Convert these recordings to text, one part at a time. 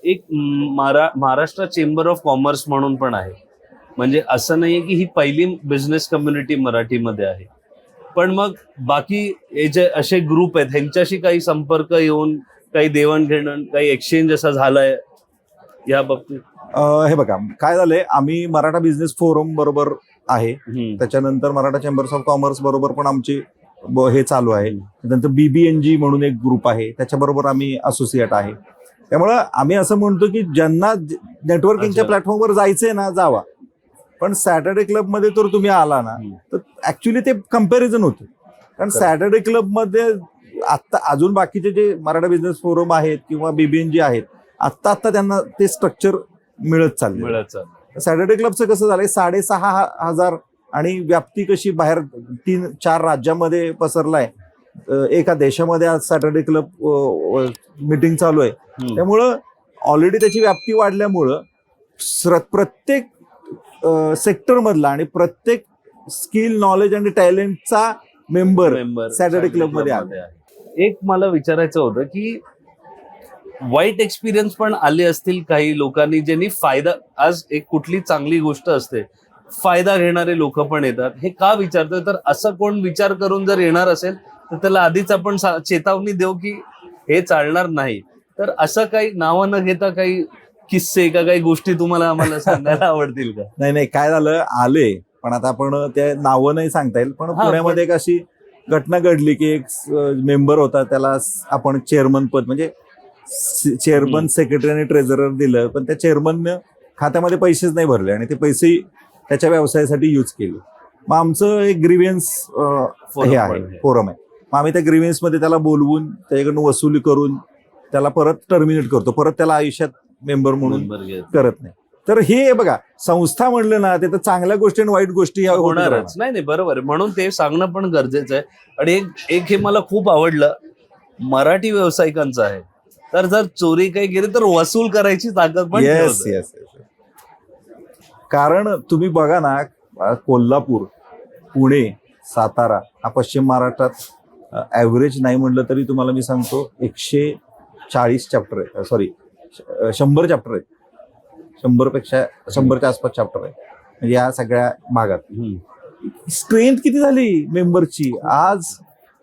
एक Maharashtra chamber of commerce म्हणून पण आहे. म्हणजे असं नाहीये की ही पहिली बिझनेस कम्युनिटी मराठीमध्ये आहे. पण मग बाकी हे जे असे ग्रुप आहेत ह्यांच्याशी काही संपर्क येऊन काही देवाणघेवाण काही एक्सचेंज असा झालाय या बाबतीत? हे बघा काय झालंय, आम्ही मराठा बिझनेस फोरम बरोबर आहे, त्याच्यानंतर मराठा चेंबर्स ऑफ कॉमर्स बरोबर पण आमची हे चालू आहे. नंतर BBNG म्हणून एक ग्रुप आहे, त्याच्याबरोबर आम्ही असोसिएट आहे. त्यामुळं आम्ही असं म्हणतो की ज्यांना नेटवर्किंगच्या प्लॅटफॉर्मवर जायचंय ना जावा, पण सॅटर्डे क्लबमध्ये तर तुम्ही आला ना तर ऍक्च्युली ते कम्पॅरिझन होते. कारण सॅटर्डे क्लबमध्ये आत्ता अजून बाकीचे जे मराठा बिझनेस फोरम आहेत किंवा BBNG आहेत, आत्ता त्यांना ते स्ट्रक्चर मिळत चाललं. सॅटर्डे क्लबचं कसं झालंय, 6,500 आणि व्याप्ती कशी बाहेर 3-4 राज्यामध्ये पसरलाय. एका देशामध्ये आज सॅटर्डे क्लब मीटिंग चालू आहे. त्यामुळं ऑलरेडी त्याची व्याप्ती वाढल्यामुळं प्रत्येक सेक्टर मधला आणि प्रत्येक स्किल नॉलेज आणि टॅलेंटचा मेंबर सॅटर्डे क्लब मध्ये आहे. एक मला विचारायचं होतं की वाईट एक्सपिरियन्स पण आले असतील काही लोकांनी ज्यांनी फायदा, आज एक कुठली चांगली गोष्ट असते फायदा घेणारे लोक पण येतात. हे का विचारतोय तर असं कोण विचार करून जर येणार असेल तर त्याला आधीच आपण चेतावणी देऊ की हे चालणार नाही. तर असं काही नावं न घेता काही किस्से का काही गोष्टी तुम्हाला आम्हाला सांगायला आवडतील का? नाही काय झालं, आले पण आता आपण ते नावं नाही सांगता येईल. पण पुण्यामध्ये एक अशी घटना घडली की एक मेंबर होता, त्याला आपण चेअरमन पद म्हणजे चेअरमन सेक्रेटरी आणि ट्रेझरर दिलं, पण त्या चेअरमननं खात्यामध्ये पैसेच नाही भरले आणि ते पैसे त्याच्या व्यवसायासाठी यूज केले. मग आमचं एक ग्रीव्हन्स हे आहे, फोरम आहे. मग आम्ही त्या ग्रीव्हन्स मध्ये त्याला बोलवून त्याच्याकडून वसुली करून त्याला परत टर्मिनेट करतो, परत त्याला आयुष्यात मेंबर म्हणून करत नाही. तर हे बघा, संस्था म्हणलं ना ते तर चांगल्या गोष्टी आणि वाईट गोष्टी होणारच. नाही बरोबर आहे, म्हणून ते सांगणं पण गरजेचं आहे. आणि एक हे मला खूप आवडलं, मराठी व्यावसायिकांचं आहे तर जर चोरी काही केली तर वसूल करायची ताकद पण. येस. कारण तुम्ही बघा ना, कोल्हापूर, पुणे, सातारा हा पश्चिम महाराष्ट्रात ऍव्हरेज नाही म्हटलं तरी तुम्हाला मी सांगतो 140 चॅप्टर आहे, सॉरी 100 चॅप्टर आहेत. 100च्या आसपास चॅप्टर आहे म्हणजे या सगळ्या भागात. स्ट्रेंथ किती झाली मेंबरची, आज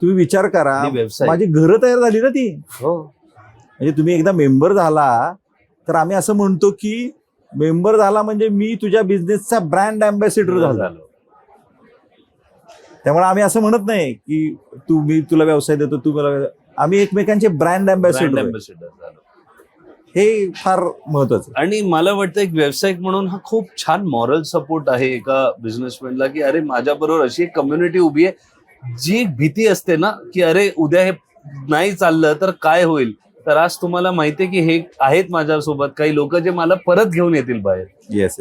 तुम्ही विचार करा, माझी घरं तयार झाली ना ती. म्हणजे तुम्ही एकदा मेंबर झाला तर आम्ही असं म्हणतो की मेंबर झाला म्हणजे मी तुझ्या बिझनेसचा ब्रँड अँबॅसिडर झाला. त्यामुळे आम्ही असं म्हणत नाही की मी तुला व्यवसाय देतो, तू मला, आम्ही एकमेकांचे ब्रँड अँबॅसिडर. हे फार महत्वाचं. आणि मला वाटतं एक व्यावसायिक म्हणून हा खूप छान मॉरल सपोर्ट आहे एका बिझनेसमॅनला की अरे माझ्या बरोबर अशी एक कम्युनिटी उभी आहे. जी भीती असते ना की अरे उद्या हे नाही चाललं तर काय होईल, तर आज तुम्हाला माहितीये की हे आहेत माझ्यासोबत काही लोक जे मला परत घेऊन येतील बाहेर. येस.